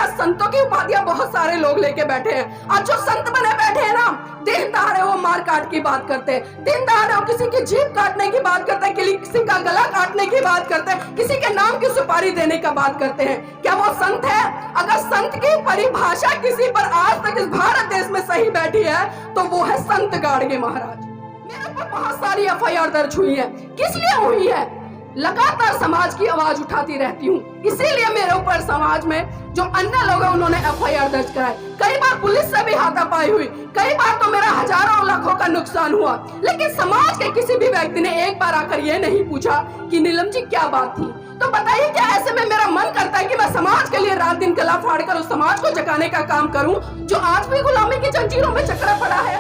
आज संतों की उपाधियां बहुत सारे लोग लेके बैठे हैं। आज जो संत बने बैठे हैं ना, दिन दहाड़े वो मार काट की बात करते हैं, दिन दहाड़े वो किसी की जीभ काटने की बात करते हैं, किसी का गला काटने की बात करते हैं, किसी के नाम की सुपारी देने का बात करते हैं। क्या वो संत है? अगर संत की परिभाषा किसी पर आज तक इस भारत देश में सही बैठी है तो वो है संत गाड़गे महाराज। मेरे पर बहुत सारी एफआईआर दर्ज हुई है। किस लिए हुई है? लगातार समाज की आवाज उठाती रहती हूँ, इसीलिए मेरे ऊपर समाज में जो अन्य लोग हैं उन्होंने एफआईआर दर्ज कराए। कई बार पुलिस से भी हाथापाई हुई, कई बार तो मेरा हजारों लाखों का नुकसान हुआ, लेकिन समाज के किसी भी व्यक्ति ने एक बार आकर ये नहीं पूछा कि नीलम जी क्या बात थी। तो बताइए, क्या ऐसे में मेरा मन करता है कि मैं समाज के लिए रात दिन गला फाड़ कर उस समाज को जगाने का काम करूं जो आज भी गुलामी की जंजीरों में जकड़ा पड़ा है?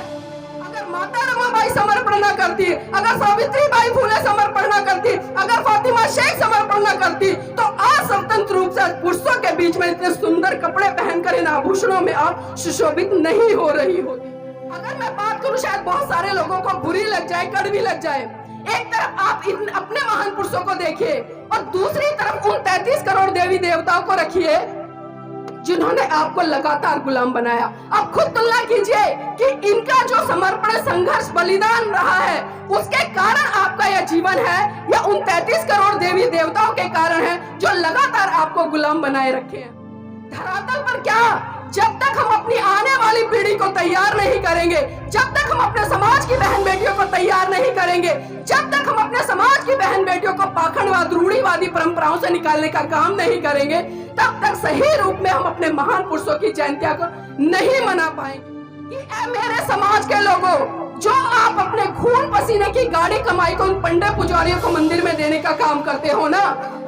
अगर माता रमाबाई समर्पण न करती, अगर सावित्रीबाई फुले समर्पण न करती, अगर फातिमा शेख समर्पण न करती, तो आज स्वतंत्र रूप से पुरुषों के बीच में इतने सुंदर कपड़े पहनकर इन आभूषणों में आप सुशोभित नहीं हो रही होती। अगर मैं बात करूं, शायद बहुत सारे लोगों को बुरी लग जाए, कड़वी लग जाए। एक तरफ आप अपने महान पुरुषों को देखिए और दूसरी तरफ उन 33 करोड़ देवी देवताओं को रखिए जिन्होंने आपको लगातार गुलाम बनाया। अब खुद तुलना कीजिए कि इनका जो समर्पण, संघर्ष, बलिदान रहा है, उसके कारण आपका यह जीवन है या उन 33 करोड़ देवी देवताओं के कारण है जो लगातार आपको गुलाम बनाए रखे हैं। धरातल पर क्या, जब तक हम अपनी आने वाली पीढ़ी को तैयार नहीं करेंगे, जब तक हम अपने समाज की बहन बेटियों को तैयार नहीं करेंगे, जब तक हम अपने समाज की बहन बेटियों को पाखंडवाद, रूढ़िवादी परंपराओं से निकालने का काम नहीं करेंगे, तब तक सही रूप में हम अपने महान पुरुषों की जयंतियां को नहीं मना पाएंगे। कि ऐ मेरे समाज के लोगों, जो आप अपने खून पसीने की गाड़ी कमाई को उन पंडित पुजारियों को मंदिर में देने का काम करते हो ना,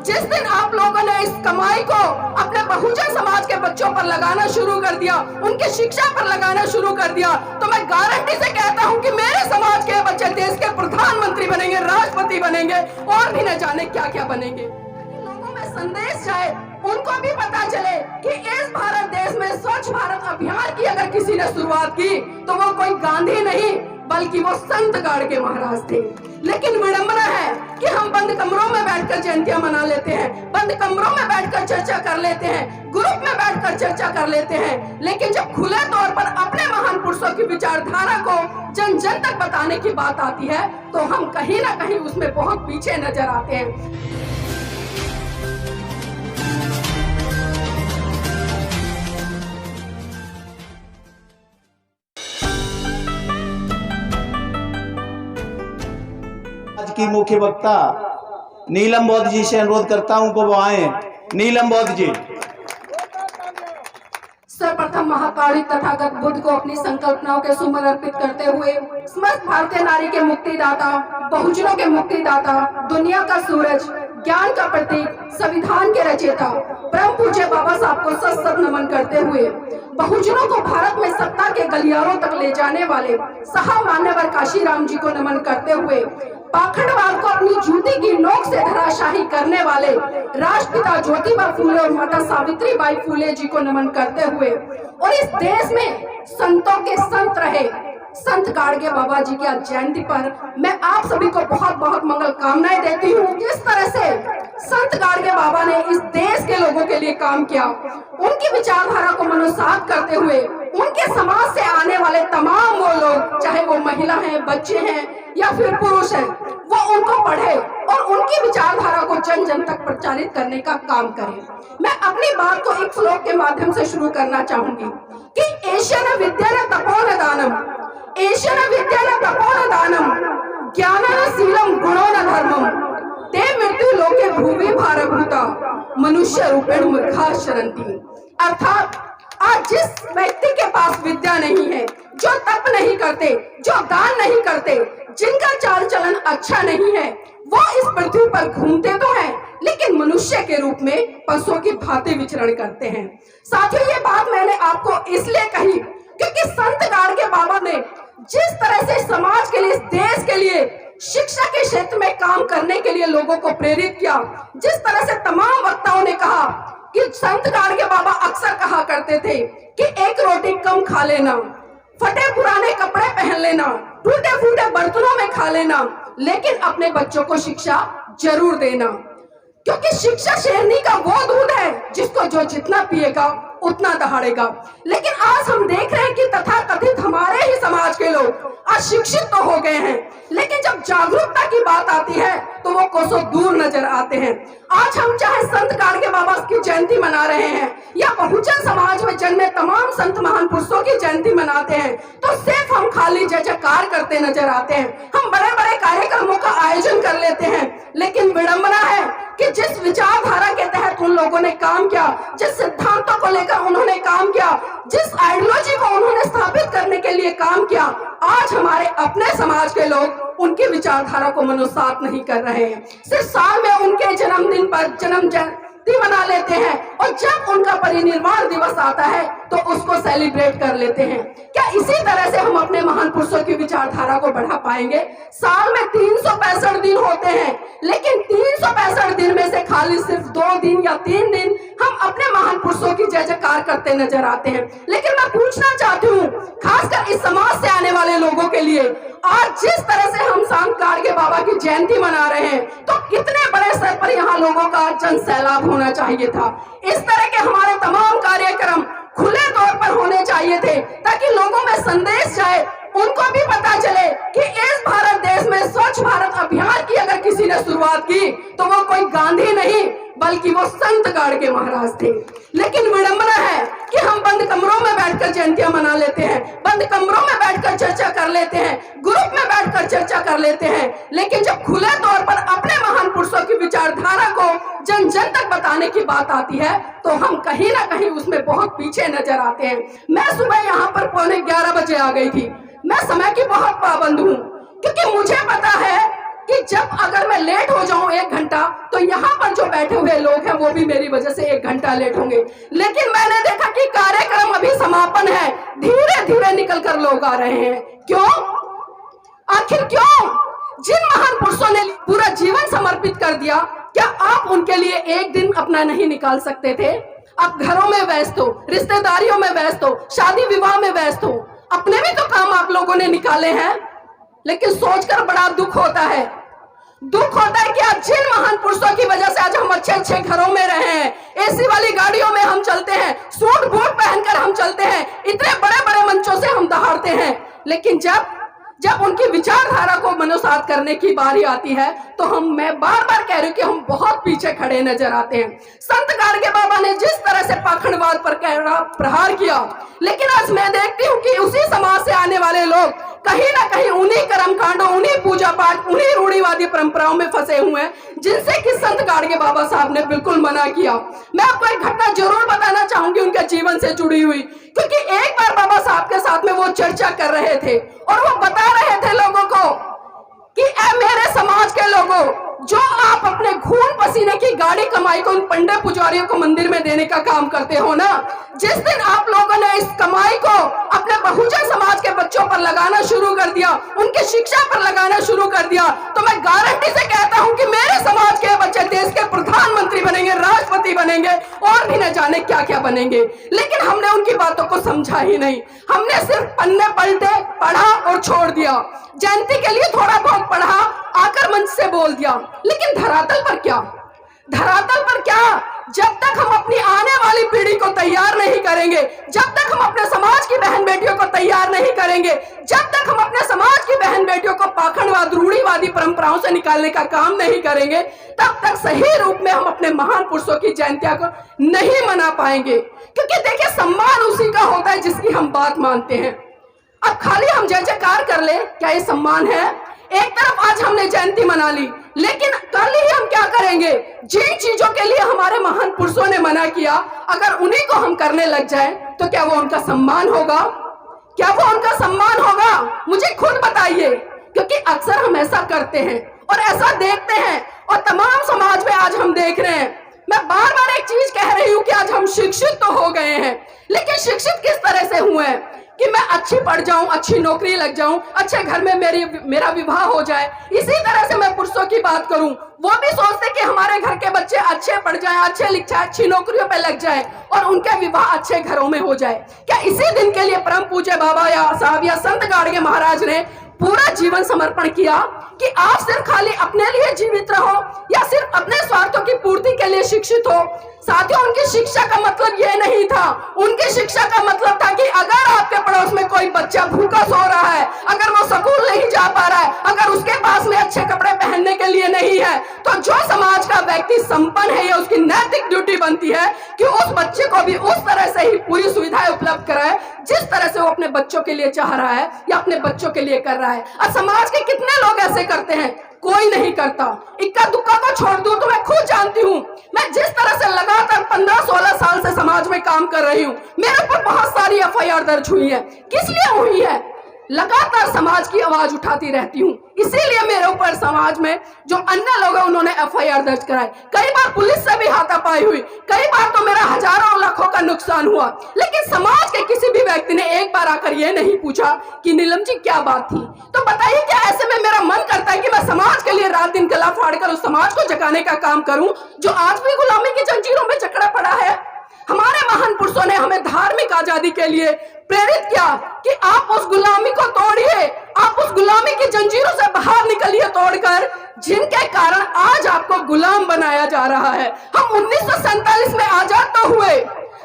जिस दिन आप लोगों ने इस कमाई को अपने बहुजन समाज के बच्चों पर लगाना शुरू कर दिया, उनकी शिक्षा पर लगाना शुरू कर दिया, तो मैं गारंटी से कहता हूं कि मेरे समाज के बच्चे देश के प्रधानमंत्री बनेंगे, राष्ट्रपति बनेंगे और भी न जाने क्या क्या बनेंगे। लोगों में संदेश जाए, उनको भी पता चले कि इस भारत देश में स्वच्छ भारत अभियान की अगर किसी ने शुरुआत की तो वो कोई गांधी नहीं बल्कि वो संत गाड़गे महाराज थे। लेकिन विडंबना है कि हम बंद कमरों में बैठकर जयंतियां मना लेते हैं, बंद कमरों में बैठकर चर्चा कर लेते हैं, ग्रुप में बैठकर चर्चा कर लेते हैं, लेकिन जब खुले तौर पर अपने महान पुरुषों की विचारधारा को जन जन तक बताने की बात आती है तो हम कहीं ना कहीं उसमें बहुत पीछे नजर आते हैं। आज की मुख्य वक्ता नीलम बौद्ध जी से अनुरोध करता हूं को वो आए। नीलम बौद्ध जी। सर्वप्रथम महाकाली तथागत बुद्ध को अपनी संकल्पनाओं के सुमन अर्पित करते हुए समस्त भारतीय नारी के मुक्तिदाता, बहुजनों के मुक्तिदाता, दुनिया का सूरज, ज्ञान का प्रतीक, संविधान के रचयिता परम पूज्य बाबा साहब को सत नमन करते हुए बहुजनों को भारत में सत्ता के गलियारों तक ले जाने वाले साहब मान्यवर काशीराम जी को नमन करते हुए पाखंडवाद को अपनी जूती की नोक से धराशाही करने वाले राष्ट्रपिता ज्योतिबा फूले और माता सावित्रीबाई फूले जी को नमन करते हुए और इस देश में संतों के संत रहे संत गाड़गे बाबा जी की जयंती पर मैं आप सभी को बहुत बहुत मंगल कामनाएं देती हूँ। किस तरह से संत गाड़गे बाबा ने इस देश के लोगों के लिए काम किया, उनकी विचारधारा को मनोसात करते हुए उनके समाज से आने वाले तमाम वो लोग, चाहे वो महिला हैं, बच्चे हैं या फिर पुरुष हैं, वो उनको पढ़े और उनकी विचारधारा को जन जन तक प्रचारित करने का काम करें। मैं अपनी बात को एक श्लोक के माध्यम से शुरू करना चाहूंगी कि एशन विद्या तपोन दानम, एशन विद्या तपोन दानम, ज्ञान शीलम गुणो न धर्मम, ते मृत्यु लोके भूमि भारभूता मनुष्य रूपेण मूर्खा शरंती। अर्थात आज जिस व्यक्ति के पास विद्या नहीं है, जो तप नहीं करते, जो दान नहीं करते, जिनका चाल चलन अच्छा नहीं है, वो इस पृथ्वी पर घूमते तो हैं लेकिन मनुष्य के रूप में पशुओं की भांति विचरण करते हैं। साथियों, ये बात मैंने आपको इसलिए कही क्योंकि संत गाड़गे बाबा ने जिस तरह से समाज के लिए, इस देश के लिए, शिक्षा के क्षेत्र में काम करने के लिए लोगों को प्रेरित किया, जिस तरह से तमाम वक्ताओं ने कहा कि संत गाड़गे बाबा अक्सर कहा करते थे कि एक रोटी कम खा लेना, फटे पुराने कपड़े पहन लेना, टूटे फूटे बर्तनों में खा लेना, लेकिन अपने बच्चों को शिक्षा जरूर देना, क्योंकि शिक्षा शेरनी का वो दूध है जिसको जो जितना पिएगा उतना दहाड़ेगा। लेकिन आज हम देख रहे हैं कि तथाकथित हमारे ही समाज के लोग अशिक्षित तो हो गए हैं, लेकिन जब जागरूकता की बात आती है तो वो कोसों दूर नजर आते हैं। आज हम चाहे संत गाडगे बाबा की जयंती मना रहे हैं या बहुजन समाज में जन्मे तमाम संत महान पुरुषों की जयंती मनाते हैं, तो सिर्फ हम खाली जय जयकार करते नजर आते हैं। हम बड़े बड़े कार्यक्रमों का आयोजन कर लेते हैं, लेकिन विडंबना है कि जिस विचारधारा के तहत उन लोगों ने काम किया, जिस सिद्धांतों को लेकर उन्होंने काम किया, जिस आइडियोलॉजी को उन्होंने स्थापित करने के लिए काम किया, आज हमारे अपने समाज के लोग उनकी विचारधारा को मनुसात नहीं कर रहे हैं। सिर्फ साल में उनके जन्मदिन पर जन्म जयंती मना लेते हैं और जब उनका परिनिर्वाण दिवस आता है तो उसको सेलिब्रेट कर लेते हैं। क्या इसी तरह से हम अपने महान पुरुषों की विचारधारा को बढ़ा पाएंगे? साल में 365 दिन होते हैं, लेकिन 365 दिन में से खाली सिर्फ 2 दिन या 3 दिन हम अपने महान पुरुषों की जय जयकार करते नजर आते हैं। लेकिन मैं पूछना चाहती हूँ, खासकर इस समाज से आने वाले लोगों के लिए, आज जिस तरह से हम संत गाडगे बाबा की जयंती मना रहे हैं, तो कितने बड़े स्तर पर यहाँ लोगों का जन सैलाब होना चाहिए था। इस तरह के हमारे तमाम कार्यक्रम खुले तौर पर होने चाहिए थे, ताकि लोगों में संदेश जाए, उनको भी पता चले कि इस भारत देश में स्वच्छ भारत अभियान की अगर किसी ने शुरुआत की तो वो कोई गांधी नहीं बल्कि वो संत गाडगे महाराज थे। लेकिन विडंबना है कि हम बंद कमरों में बैठकर जयंतियां मना लेते हैं, बंद कमरों में बैठकर चर्चा कर लेते हैं, ग्रुप में बैठकर चर्चा कर लेते हैं, लेकिन जब खुले तौर पर अपने महान पुरुषों की विचारधारा को जन जन तक बताने की बात आती है तो हम कहीं ना कहीं उसमें बहुत पीछे नजर आते हैं। मैं सुबह यहाँ पर 11:15 बजे आ गई थी। मैं समय की बहुत पाबंद हूँ, क्योंकि मुझे पता है कि जब अगर मैं लेट हो जाऊं 1 घंटा तो यहाँ पर जो बैठे हुए लोग हैं वो भी मेरी वजह से 1 घंटा लेट होंगे। लेकिन मैंने देखा कि कार्यक्रम अभी समापन है, धीरे धीरे निकल कर लोग आ रहे हैं। क्यों? आखिर क्यों? जिन महान पुरुषों ने पूरा जीवन समर्पित कर दिया, क्या आप उनके लिए एक दिन अपना नहीं निकाल सकते थे? आप घरों में व्यस्त हो, रिश्तेदारियों में व्यस्त हो, शादी विवाह में व्यस्त हो, अपने भी तो काम आप लोगों ने निकाले हैं। लेकिन सोचकर बड़ा दुख होता है कि आज जिन महान पुरुषों की वजह से आज हम अच्छे अच्छे घरों में रहे हैं, एसी वाली गाड़ियों में हम चलते हैं, सूट बूट पहनकर हम चलते हैं, इतने बड़े बड़े मंचों से हम दहाड़ते हैं, लेकिन जब उनकी विचारधारा को मनुसात करने की बारी आती है तो मैं बार बार कह रही हूँ कि हम बहुत पीछे खड़े नजर आते हैं। संत गाडगे बाबा ने जिस तरह से पाखंडवाद पर प्रहार किया, लेकिन आज मैं देखती हूँ कि उसी समाज से आने वाले लोग कहीं ना कहीं उन्हीं कर्मकांडों, उन्हीं पूजा पाठ, उन्हीं रूढ़िवादी परंपराओं में फंसे हुए हैं, जिनसे कि संत गाडगे बाबा साहब ने बिल्कुल मना किया। मैं आपको एक घटना जरूर बताना चाहूंगी उनके जीवन से जुड़ी हुई, क्योंकि एक बार बाबा साहब के साथ में वो चर्चा कर रहे थे और वो बता रहे थे लोगों को कि ऐ मेरे समाज के लोगों, जो आप अपने खून पसीने की गाड़ी कमाई को उन पंडित पुजारियों को मंदिर में देने का काम करते हो ना, जिस दिन आप लोगों ने इस कमाई को अपने बहुजन समाज के बच्चों पर लगाना शुरू कर दिया, उनकी शिक्षा पर लगाना शुरू कर दिया, तो मैं गारंटी से कहता हूं कि मेरे समाज के बच्चे देश के प्रधानमंत्री बनेंगे, राष्ट्रपति बनेंगे और भी न जाने क्या क्या बनेंगे। लेकिन हमने उनकी बातों को समझा ही नहीं, हमने सिर्फ पन्ने पलटे, पढ़ा और छोड़ दिया। जयंती के लिए थोड़ा बहुत पढ़ा, आकर मंच से बोल दिया, लेकिन धरातल पर क्या? धरातल पर क्या? जब तक हम अपनी आने वाली पीढ़ी को तैयार नहीं करेंगे, जब तक हम अपने समाज की बहन बेटियों को तैयार नहीं करेंगे, जब तक हम अपने समाज की बहन बेटियों को पाखंडवाद, रूढ़िवादी परंपराओं से निकालने का काम नहीं करेंगे, तब तक सही रूप में हम अपने महान पुरुषों की जयंतियां को नहीं मना पाएंगे। क्योंकि देखिए, सम्मान उसी का होता है जिसकी हम बात मानते हैं। अब खाली हम जय जयकार कर ले, क्या ये सम्मान है? एक तरफ आज हमने जयंती मना ली, लेकिन कल ही हम क्या करेंगे? जिन चीजों के लिए हमारे महान पुरुषों ने मना किया, अगर उन्हीं को हम करने लग जाए तो क्या वो उनका सम्मान होगा? क्या वो उनका सम्मान होगा? मुझे खुद बताइए, क्योंकि अक्सर हम ऐसा करते हैं और ऐसा देखते हैं, और तमाम समाज में आज हम देख रहे हैं। मैं बार बार एक चीज कह रही हूँ कि आज हम शिक्षित तो हो गए हैं, लेकिन शिक्षित किस तरह से हुए हैं कि मैं अच्छी पढ़ जाऊं, अच्छी नौकरी लग जाऊं, अच्छे घर में मेरा विवाह हो जाए। इसी तरह से मैं पुरुषों की बात करूं, वो भी सोचते कि हमारे घर के बच्चे अच्छे पढ़ जाएं, अच्छे लिख जाएं, अच्छी नौकरियों पे लग जाएं और उनके विवाह अच्छे घरों में हो जाए। क्या इसी दिन के लिए परम पूज्य बाबा या साहब या संत गाडगे महाराज ने पूरा जीवन समर्पण किया कि आप सिर्फ खाली अपने लिए जीवित रहो या सिर्फ अपने स्वार्थों की पूर्ति के लिए शिक्षित हो। साथियों, उनकी शिक्षा का मतलब यह नहीं था। उनकी शिक्षा का मतलब था कि अगर आपके पड़ोस में कोई बच्चा भूखा सो रहा है, अगर वो स्कूल नहीं जा पा रहा है, अगर उसके पास में अच्छे कपड़े पहनने के लिए नहीं है, तो जो समाज का व्यक्ति संपन्न है, ये उसकी नैतिक ड्यूटी बनती है कि उस बच्चे को भी उस तरह से ही पूरी सुविधाएं उपलब्ध कराए जिस तरह से वो अपने बच्चों के लिए चाह रहा है या अपने बच्चों के लिए कर रहा है। और समाज के कितने लोग ऐसे करते हैं? कोई नहीं करता। इक्का दुक्का को छोड़ दूं तो मैं खुद जानती हूं। मैं जिस तरह से लगातार 15-16 साल से समाज में काम कर रही हूं, मेरे ऊपर बहुत सारी FIR दर्ज हुई है। किस लिए हुई है? लगातार समाज की आवाज उठाती रहती हूँ, इसीलिए मेरे ऊपर समाज में जो अन्य लोग हैं उन्होंने FIR दर्ज कराई। कई बार पुलिस से भी हाथापाई हुई, कई बार तो मेरा हजारों लाखों का नुकसान हुआ, लेकिन समाज के किसी भी व्यक्ति ने एक बार आकर यह नहीं पूछा कि नीलम जी क्या बात थी। तो बताइए, क्या ऐसे में मेरा मन करता है कि मैं समाज के लिए रात दिन गला फाड़कर उस समाज को जगाने का काम करूं जो आज भी गुलामी की जंजीरों में जकड़ा पड़ा है? हमारे महान पुरुषों ने हमें धार्मिक आजादी के लिए प्रेरित किया कि आप उस गुलामी को तोड़िए, आप उस गुलामी की जंजीरों से बाहर निकलिए तोड़कर, जिनके कारण आज आपको गुलाम बनाया जा रहा है। हम 1947 में आजाद तो हुए,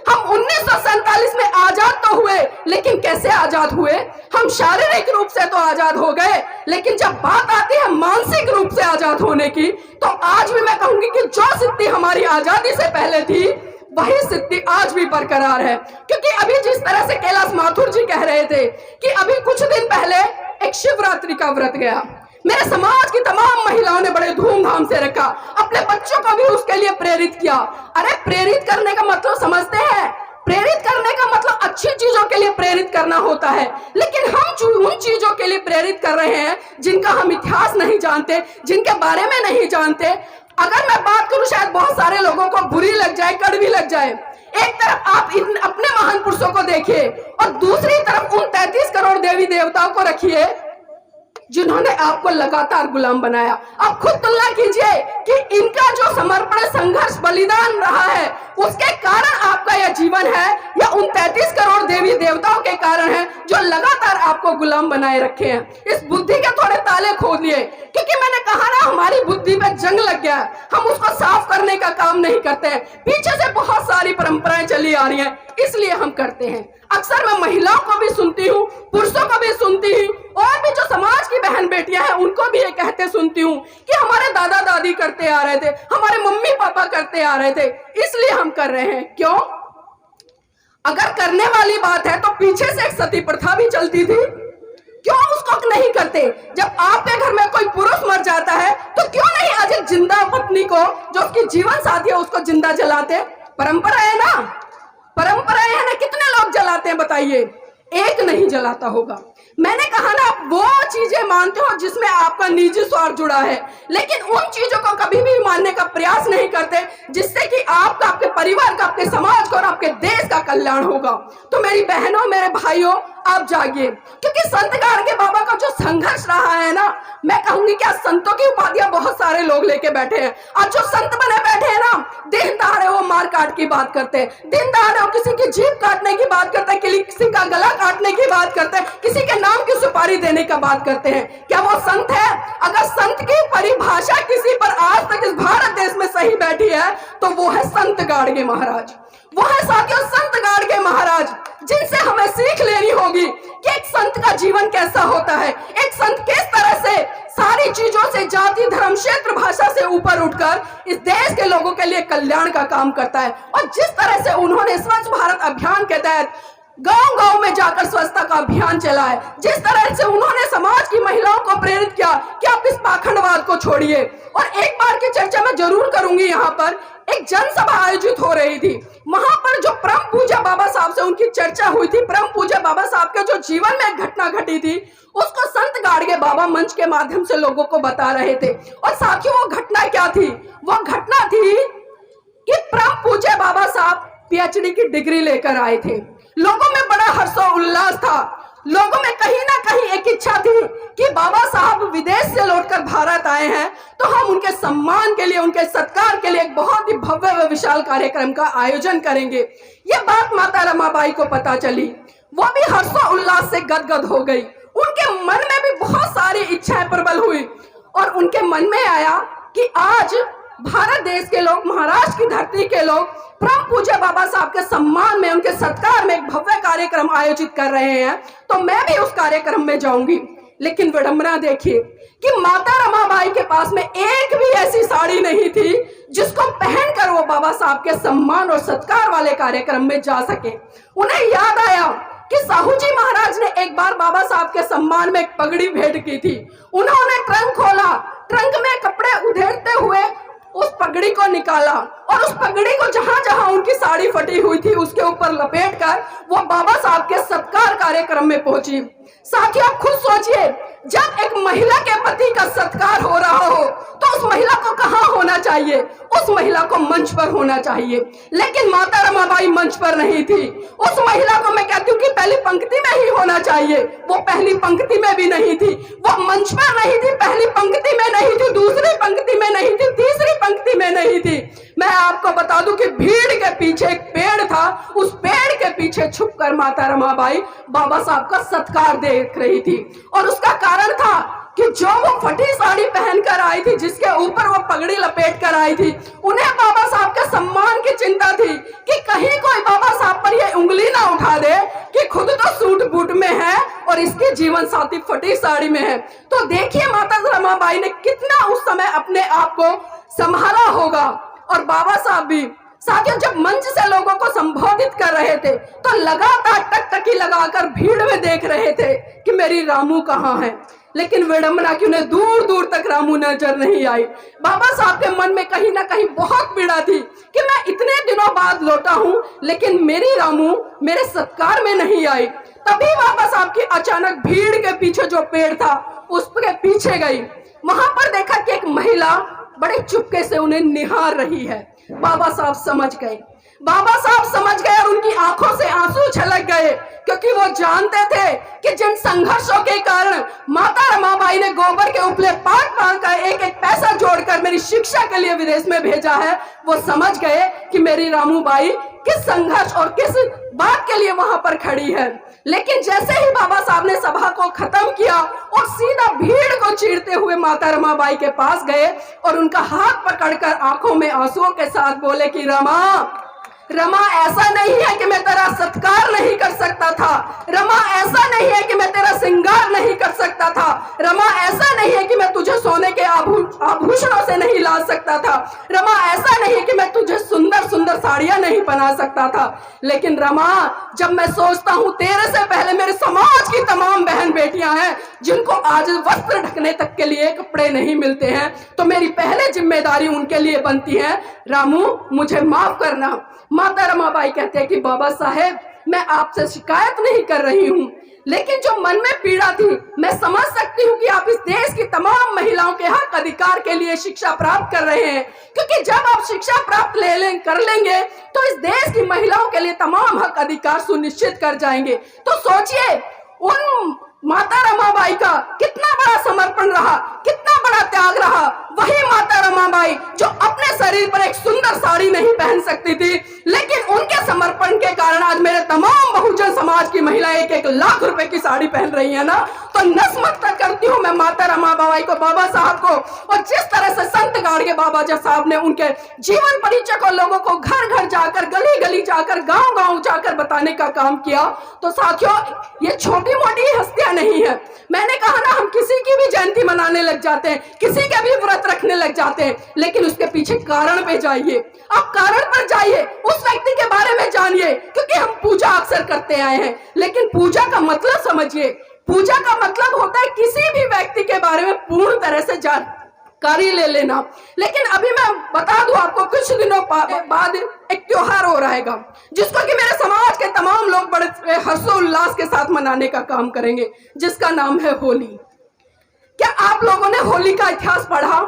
हम 1947 में आजाद तो हुए, लेकिन कैसे आजाद हुए? हम शारीरिक रूप से तो आजाद हो गए, लेकिन जब बात आती है मानसिक रूप से आजाद होने की, तो आज भी मैं कहूंगी कि जो स्थिति हमारी आजादी से पहले थी वही स्थिति आज भी बरकरार है। क्योंकि अभी जिस तरह से कैलाश माथुर जी कह रहे थे कि अभी कुछ दिन पहले एक शिवरात्रि का व्रत गया, मेरे समाज की तमाम महिलाओं ने बड़े धूमधाम से रखा, अपने बच्चों को भी उसके लिए प्रेरित किया। अरे प्रेरित करने का मतलब समझते हैं? प्रेरित करने का मतलब अच्छी चीजों के लिए प्रेरित करना होता है, लेकिन हम उन चीजों के लिए प्रेरित कर रहे हैं जिनका हम इतिहास नहीं जानते, जिनके बारे में नहीं जानते। अगर मैं बात करूं, शायद बहुत सारे लोगों को बुरी लग जाए, कड़वी लग जाए। एक तरफ आप अपने महान पुरुषों को देखिए और दूसरी तरफ उन 33 करोड़ देवी देवताओं को रखिए जिन्होंने आपको लगातार गुलाम बनाया। अब खुद तुलना कीजिए कि इनका जो समर्पण, संघर्ष, बलिदान रहा है, उसके कारण आपका यह जीवन है या उन 33 करोड़ देवी देवताओं के कारण है जो लगातार आपको गुलाम बनाए रखे हैं। इस बुद्धि के थोड़े ताले खोल लिए, क्योंकि मैंने कहा ना, हमारी बुद्धि पे जंग लग गया है। हम उसको साफ करने का काम नहीं करते हैं। पीछे से बहुत सारी परंपराएं चली आ रही हैं, इसलिए हम करते हैं। अक्सर मैं महिलाओं को भी सुनती हूँ, पुरुषों को भी सुनती हूँ, और भी जो समाज की बहन बेटियां हैं उनको भी ये कहते सुनती हूँ कि हमारे दादा दादी करते आ रहे थे, हमारे मम्मी पापा करते आ रहे थे, इसलिए हम कर रहे हैं। क्यों? अगर करने वाली बात है तो पीछे से एक सती प्रथा भी चलती थी, क्यों उसको नहीं करते? जब आपके घर में कोई पुरुष मर जाता है तो क्यों नहीं आज एक जिंदा पत्नी को, जो उसकी जीवन साथी है, उसको जिंदा जलाते? परंपरा है ना, परंपराएं है ना। कितने लोग जलाते हैं बताइए? एक नहीं जलाता होगा। मैंने कहा ना, आप वो चीजें मानते हो जिसमें आपका निजी स्वार्थ जुड़ा है, लेकिन उन चीजों को कभी भी मानने का प्रयास नहीं करते जिससे कि आपका, आपके परिवार का, आपके समाज का और आपके देश का कल्याण होगा। तो मेरी बहनों, मेरे भाइयों, आप जागिए, क्योंकि संत गाड़गे बाबा का जो संघर्ष रहा है ना, मैं कहूंगी कि आज संतों की उपाधियां बहुत सारे लोग लेके बैठे हैं। आज जो संत बने बैठे हैं ना, दिन दहाड़े वो मार काट की बात करते हैं, दिन दहाड़े वो किसी की जीभ काटने की बात करते हैं, किसी का गला काटने की बात करते हैं, किसी के नाम की सुपारी देने का बात करते हैं। क्या वो संत है? अगर संत की परिभाषा किसी पर आज तक इस भारत देश में सही बैठी है तो वो है संत गाड़गे महाराज। वो है साथियों संत गाड़गे महाराज, जिनसे हमें सीख लेनी होगी कि एक संत का जीवन कैसा होता है, एक संत किस तरह से सारी चीजों से, जाति, धर्म, क्षेत्र, भाषा से ऊपर उठकर इस देश के लोगों के लिए कल्याण का काम करता है। और जिस तरह से उन्होंने स्वच्छ भारत अभियान के तहत गांव-गांव में जाकर स्वच्छता का अभियान चलाए, जिस तरह से उन्होंने समाज की महिलाओं को प्रेरित किया कि आप इस पाखंडवाद को छोड़िए। और एक बार की चर्चा मैं जरूर करूंगी, यहाँ पर एक जनसभा आयोजित हो रही थी, वहां पर जो परम पूज्य बाबा साहब से उनकी चर्चा हुई थी, परम पूज्य बाबा साहब के जो जीवन में एक घटना घटी थी, उसको संत गाड़गे बाबा मंच के माध्यम से लोगों को बता रहे थे। और साथियों, वो घटना क्या थी? वो घटना थी कि परम पूज्य बाबा साहब PhD की डिग्री लेकर आए थे। लोगों में बड़ा हर्षोल्लास था, लोगों में कहीं ना कहीं एक इच्छा थी कि बाबा साहब विदेश से लौटकर भारत आए हैं तो हम उनके सम्मान के लिए, उनके सत्कार के लिए एक बहुत ही भव्य व विशाल कार्यक्रम का आयोजन करेंगे। ये बात माता रमाबाई को पता चली, वो भी हर्षोल्लास से गदगद हो गई। उनके मन में भी बहुत सारी इच्छाएं प्रबल हुई और उनके मन में आया कि आज भारत देश के लोग, महाराष्ट्र की धरती के लोग परम पूज्य बाबा साहब के सम्मान में, उनके सत्कार में एक भव्य कार्यक्रम आयोजित कर रहे हैं, तो मैं भी उस कार्यक्रम में जाऊंगी। लेकिन विडंबना देखिए कि माता रमाबाई के पास में एक भी ऐसी साड़ी नहीं थी जिसको पहनकर वो बाबा साहब के सम्मान और सत्कार वाले कार्यक्रम में जा सके। उन्हें याद आया कि साहू जी महाराज ने एक बार बाबा साहब के सम्मान में एक पगड़ी भेंट की थी। उन्होंने ट्रंक खोला, ट्रंक में कपड़े उधेड़ते हुए उस पगड़ी को निकाला और उस पगड़ी को जहां जहां उनकी साड़ी फटी हुई थी उसके ऊपर लपेटकर वो बाबा साहब के सत्कार कार्यक्रम में पहुंची। साथियों, आप खुद सोचिए, जब एक महिला के पति का सत्कार हो रहा हो तो उस महिला को कहां होना चाहिए? उस महिला को मंच पर होना चाहिए। लेकिन माता रमाबाई मंच पर नहीं थी। उस महिला को मैं कहती हूँ कि पहली पंक्ति में ही होना चाहिए। वो पहली पंक्ति में भी नहीं थी, वो मंच पर नहीं थी, पहली पंक्ति में नहीं थी, दूसरी पंक्ति में नहीं थी, तीसरी पंक्ति में नहीं थी। मैं आपको बता दूं कि भीड़ के पीछे एक पेड़ था, उस पेड़ के पीछे छुपकर माता रमाबाई बाबा साहब का सत्कार देख रही थी। और उसका कारण था कि जो वो फटी साड़ी पहनकर आई थी, जिसके ऊपर वो पगड़ी लपेट कर आई थी, उन्हें बाबा साहब के सम्मान की चिंता थी कि कहीं कोई बाबा साहब पर ये उंगली ना उठा दे कि खुद तो सूट बूट में है और इसके जीवन साथी फटी साड़ी में है। तो देखिए माता रमाबाई ने कितना उस समय अपने आप को संभाला होगा। और बाबा साहब भी साथियों जब मंच से लोगों को संबोधित कर रहे थे तो लगातार टकटकी लगाकर भीड़ में देख रहे थे कि मेरी रामू कहाँ है। लेकिन विडंबना की उन्हें दूर दूर तक रामू नजर नहीं आई। बाबा साहब के मन में कहीं ना कहीं बहुत पीड़ा थी कि मैं इतने दिनों बाद लौटा हूं लेकिन मेरी रामू मेरे सत्कार में नहीं आई। तभी बाबा साहब की अचानक भीड़ के पीछे जो पेड़ था उसके पीछे गई। वहां पर देखा कि एक महिला बड़े चुपके से उन्हें निहार रही है। बाबा साहब समझ गए, बाबा साहब समझ गए और उनकी आंखों से आंसू छलक गए, क्योंकि वो जानते थे कि जिन संघर्षों के कारण माता रमाबाई ने गोबर के उपले पाट पाट कर एक एक पैसा जोड़कर मेरी शिक्षा के लिए विदेश में भेजा है, वो समझ गए कि मेरी रामूबाई किस संघर्ष और किस बात के लिए वहां पर खड़ी है। लेकिन जैसे ही बाबा साहब ने सभा को खत्म किया और सीधा भीड़ को चीरते हुए माता रमाबाई के पास गए और उनका हाथ पकड़कर आंखों में आंसुओं के साथ बोले कि रमा ऐसा नहीं है कि मैं तेरा सत्कार नहीं कर सकता था, रमा ऐसा नहीं है कि मैं तेरा श्रृंगार नहीं कर सकता था, रमा ऐसा नहीं है कि मैं तुझे सोने के आभूषणों से नहीं ला सकता था, रमा ऐसा नहीं है कि मैं तुझे सुंदर सुंदर साड़ियां नहीं पहना सकता था। लेकिन रमा, जब मैं सोचता हूँ तेरे से पहले मेरे समाज की तमाम बहन बेटियां हैं जिनको आज वस्त्र ढकने तक के लिए कपड़े नहीं मिलते हैं, तो मेरी पहले जिम्मेदारी उनके लिए बनती है। रामू, मुझे माफ करना। माता रमाबाई कहते हैं कि बाबा साहेब, मैं आपसे शिकायत नहीं कर रही हूँ, लेकिन जो मन में पीड़ा थी मैं समझ सकती हूँ कि आप इस देश की तमाम महिलाओं के हक अधिकार के लिए शिक्षा प्राप्त कर रहे हैं, क्योंकि जब आप शिक्षा प्राप्त कर लेंगे तो इस देश की महिलाओं के लिए तमाम हक अधिकार सुनिश्चित कर जाएंगे। तो सोचिए उन माता रमाबाई का कितना बड़ा समर्पण रहा, कितना बड़ा त्याग रहा। वही माता रमाबाई जो अपने शरीर पर एक सुंदर साड़ी नहीं पहन सकती थी, लेकिन उनके समर्पण के कारण आज मेरे तमाम बहुजन समाज की महिलाएं 1-1 लाख रुपए की साड़ी पहन रही है ना। तो नतमस्तक करती हूँ मैं माता रमाबाई को, बाबा साहब को। और जिस तरह से संत गाड़गे बाबा साहब ने उनके जीवन परिचय को लोगों को घर घर जाकर, गली गली जाकर, गांव गांव जाकर बताने का काम किया, तो साथियों ये छोटी मोटी हस्तियां नहीं है। मैंने कहा ना, हम किसी की भी जयंती मनाने लग जाते हैं, किसी के भी व्रत रखने लग जाते हैं, लेकिन उसके पीछे कारण पे जाइए। आप कारण पर जाइए, उस व्यक्ति के बारे में जानिए, क्योंकि हम पूजा अक्सर करते आए हैं, लेकिन पूजा का मतलब समझिए। पूजा का मतलब होता है किसी भी व्यक्ति के बारे में पूर्ण तरह से जानकारी ले लेना। लेकिन अभी मैं बता दूं आपको, कुछ दिनों बाद एक त्योहार हो रहेगा जिसको कि मेरे समाज के तमाम लोग बड़े हर्षोल्लास के साथ मनाने का काम करेंगे, जिसका नाम है होली। क्या आप लोगों ने होली का इतिहास पढ़ा?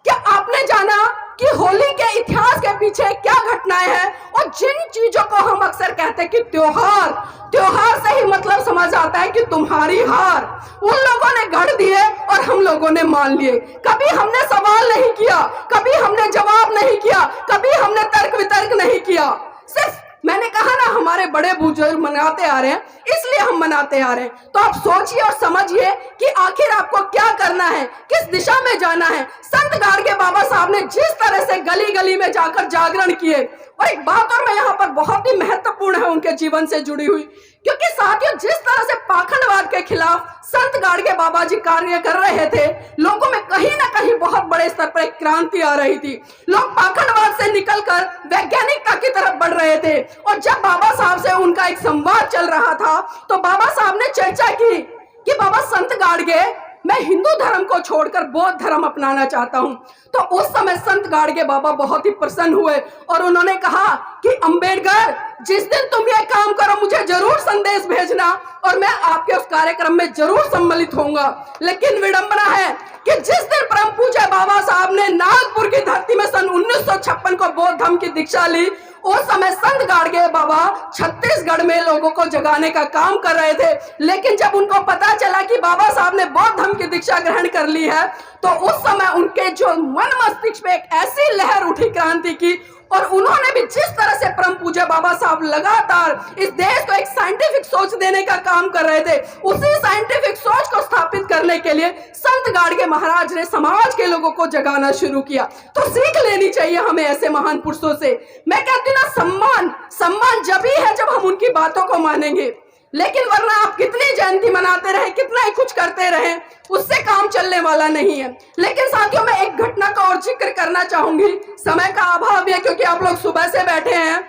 क्या आपने जाना कि होली के इतिहास के पीछे क्या घटनाएं हैं? और जिन चीजों को हम अक्सर कहते हैं कि त्योहार से ही मतलब समझ आता है कि तुम्हारी हार, उन लोगों ने गढ़ दिए और हम लोगों ने मान लिए। कभी हमने सवाल नहीं किया, कभी हमने जवाब नहीं किया, कभी हमने तर्क वितर्क नहीं किया, सिर्फ मैंने कहा ना, हमारे बड़े बुजुर्ग मनाते आ रहे हैं, इसलिए हम मनाते आ रहे हैं। तो आप सोचिए और समझिए कि आखिर आपको क्या करना है, किस दिशा में जाना है। संत गाडगे बाबा साहब ने जिस तरह से गली गली में जाकर जागरण किए, और एक बात और मैं यहाँ पर बहुत ही महत्वपूर्ण है उनके जीवन से जुड़ी हुई, क्योंकि साथियों जिस तरह से पाखंडवाद के खिलाफ संत गाडगे बाबा जी कार्य कर रहे थे, लोगों में कहीं ना कहीं बहुत बड़े स्तर पर एक क्रांति आ रही थी। लोग पाखंडवाद से निकलकर वैज्ञानिकता की तरफ बढ़ रहे थे। और जब बाबा साहब से उनका एक संवाद चल रहा था, तो बाबा साहब ने चर्चा की कि बाबा संत गाडगे, मैं हिंदू धर्म को छोड़कर बौद्ध धर्म अपनाना चाहता हूं। तो उस समय संत गाडगे बाबा बहुत ही प्रसन्न हुए और उन्होंने कहा कि अंबेडकर, जिस दिन तुम ये काम करो मुझे जरूर संदेश भेजना और मैं आपके उस कार्यक्रम में जरूर सम्मिलित होऊंगा। लेकिन विडंबना है कि जिस दिन परम पूज्य बाबा साहब ने नागपुर की धरती में सन 1956 को बौद्ध धर्म की दीक्षा ली, उस समय संत गाडगे बाबा छत्तीसगढ़ में लोगों को जगाने का काम कर रहे थे। लेकिन जब उनको पता चला कि बाबा साहब ने बौद्ध धर्म की दीक्षा ग्रहण कर ली है, तो उस समय उनके जो मन मस्तिष्क में एक ऐसी लहर उठी क्रांति की, और उन्होंने भी जिस तरह से परम पूज्य बाबा साहब लगातार इस देश को एक साइंटिफिक सोच देने का काम कर रहे थे, उसी साइंटिफिक सोच को स्थापित करने के लिए संत गाडगे महाराज ने समाज के लोगों को जगाना शुरू किया। तो सीख लेनी चाहिए हमें ऐसे महान पुरुषों से। मैं कहती हूँ ना, सम्मान जब ही है जब हम उनकी बातों को मानेंगे, लेकिन वरना आप कितनी जयंती मनाते रहे, कितना ही कुछ करते रहे, उससे काम चलने वाला नहीं है। लेकिन साथियों, मैं एक घटना का और जिक्र करना चाहूंगी, समय का अभाव है क्योंकि आप लोग सुबह से बैठे हैं।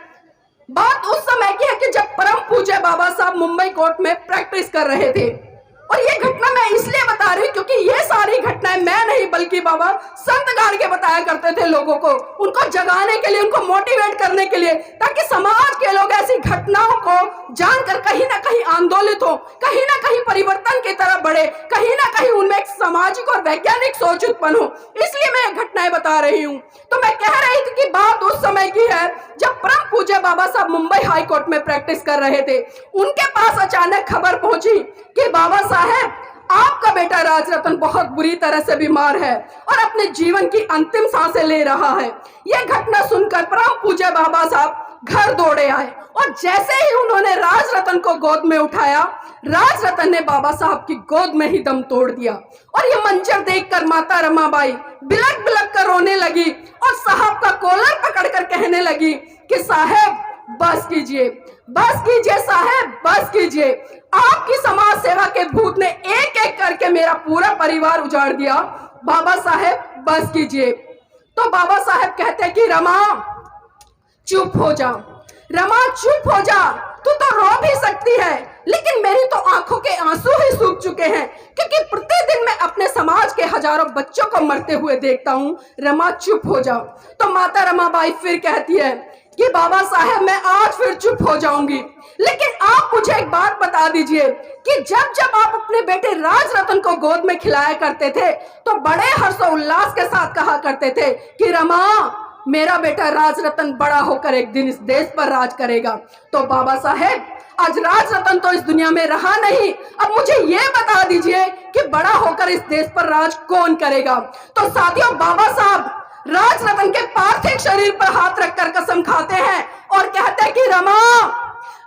बात उस समय की है कि जब परम पूज्य बाबा साहब मुंबई कोर्ट में प्रैक्टिस कर रहे थे, और ये घटना मैं इसलिए बता रही हूँ क्योंकि ये सारी घटनाएं मैं नहीं बल्कि बाबा संत गाडगे बताया करते थे लोगों को, उनको जगाने के लिए, उनको मोटिवेट करने के लिए, ताकि समाज के लोग ऐसी घटनाओं को जानकर कहीं ना कहीं आंदोलित हो, कहीं ना कहीं परिवर्तन की तरफ बढ़े, कहीं ना कहीं उनमें एक सामाजिक और वैज्ञानिक सोच उत्पन्न हो। इसलिए मैं घटनाएं बता रही हूँ। तो मैं कह रही थी कि बात उस समय की है जब परम पूज्य बाबा साहब मुंबई हाई कोर्ट में प्रैक्टिस कर रहे थे। उनके पास अचानक खबर पहुंची कि बाबा साहब, आपका बेटा राजरतन बहुत बुरी तरह से बीमार है और अपने जीवन की अंतिम सांसें ले रहा है। यह घटना सुनकर परम पूज्य बाबा साहब घर दौड़े आए, और जैसे ही उन्होंने राजरतन को गोद में उठाया, राजरतन ने बाबा साहब की गोद में ही दम तोड़ दिया। और ये मंजर देखकर माता रमाबाई बिलक बिलक कर रोने लगी और साहब का कॉलर पकड़कर कहने लगी कि साहब बस कीजिए, बस कीजिए साहब, बस कीजिए। आपकी समाज सेवा के भूत ने एक एक करके मेरा पूरा परिवार उजाड़ दिया। बाबा साहब बस कीजिए। तो बाबा साहब कहते कि रमा चुप हो जा, रमा चुप हो जा, तू तो रो भी सकती है, लेकिन मेरी तो आंखों के आंसू ही सूख चुके हैं, क्योंकि प्रतिदिन मैं अपने समाज के हजारों बच्चों को मरते हुए देखता हूँ। रमा चुप हो जा। तो माता रमाबाई फिर कहती है कि बाबा साहब मैं आज फिर चुप हो जाऊंगी, लेकिन आप मुझे एक बात बता दीजिए कि जब जब आप अपने बेटे राजरतन को गोद में खिलाया करते थे, तो बड़े हर्षोल्लास के साथ कहा करते थे कि रमा, मेरा बेटा राजरतन बड़ा होकर एक दिन इस देश पर राज करेगा। तो बाबा साहेब, आज राजरतन तो इस दुनिया में रहा नहीं, अब मुझे ये बता दीजिए कि बड़ा होकर इस देश पर राज कौन करेगा। तो साथियों, बाबा साहब राजरतन के पार्थिव शरीर पर हाथ रखकर कसम खाते हैं और कहते हैं कि रमा,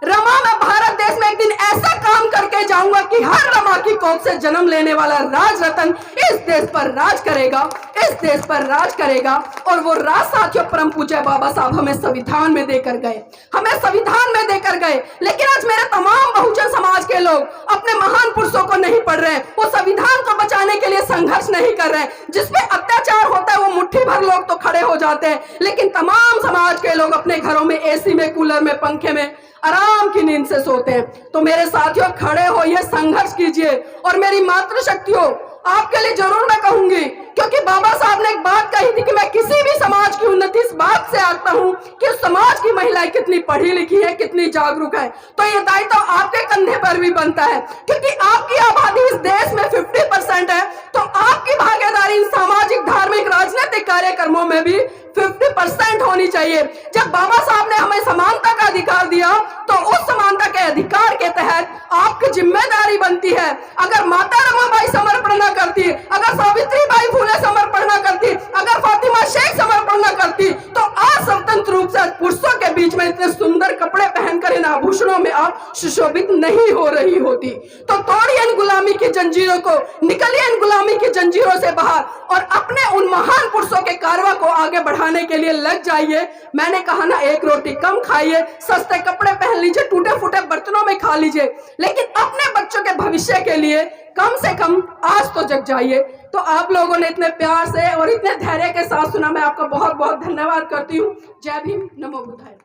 मैं भारत देश में एक दिन ऐसा काम करके जाऊंगा कि हर रमा की कोख से जन्म लेने वाला राजरतन इस देश पर राज करेगा, इस देश पर राज करेगा। और वो राज साथियों परम पूज्य बाबा साहब हमें संविधान में देकर गए, हमें संविधान में देकर गए। लेकिन आज मेरे तमाम बहुजन समाज के लोग अपने महान पुरुषों को नहीं पढ़ रहे, वो संविधान को बचाने के लिए संघर्ष नहीं कर रहे। जिसपे अत्याचार होता है वो मुट्ठी भर लोग तो खड़े हो जाते हैं, लेकिन तमाम समाज के लोग अपने घरों में एसी में, कूलर में, पंखे में आराम की नींद से सोते हैं। तो मेरे साथियों, खड़े होइए, संघर्ष कीजिए। और मेरी मातृशक्तियों, आपके लिए जरूर मैं कहूंगी, क्योंकि बाबा साहब ने एक बात कही थी कि मैं किसी भी समाज की उन्नति इस बात से आता हूं कि उस समाज की महिलाएं कितनी पढ़ी लिखी है, कितनी जागरूक है। तो ये दायित्व आपके कंधे पर भी बनता है, क्योंकि आपकी आबादी इस देश में 50% है, तो आपकी भागीदारी इन सामाजिक, धार्मिक, राजनीतिक कार्यक्रमों में भी 50% होनी चाहिए। जब बाबा साहब ने हमें समानता का अधिकार दिया, तो उस समानता के अधिकार के तहत आपकी आपकी जिम्मेदारी बनती है। अगर माता रमाबाई समर्पण न करती, अगर सावित्रीबाई फुले समर्पण न करती, अगर फातिमा शेख समर्पण न करती, तो आज स्वतंत्र रूप से पुरुषों के बीच में इतने सुंदर कपड़े पहनकर इन आभूषणों में आप सुशोभित नहीं हो रही होती। तो तोड़िए इन गुलामी की जंजीरों को, निकलिए इन गुलामी की जंजीरों से बाहर और अपने उन महान पुरुषों के कारवा को आगे बढ़ाने के लिए लग जाइए। मैंने कहा ना, एक रोटी कम खाइए, सस्ते कपड़े पहन लीजिए, टूटे फूटे बर्तनों में खा लीजिए, लेकिन अपने बच्चों के भविष्य के लिए कम से कम आज तो जग जाइए। तो आप लोगों ने इतने प्यार से और इतने धैर्य के साथ सुना, मैं आपका बहुत बहुत धन्यवाद करती हूँ। जय भीम, नमो बुद्धाय।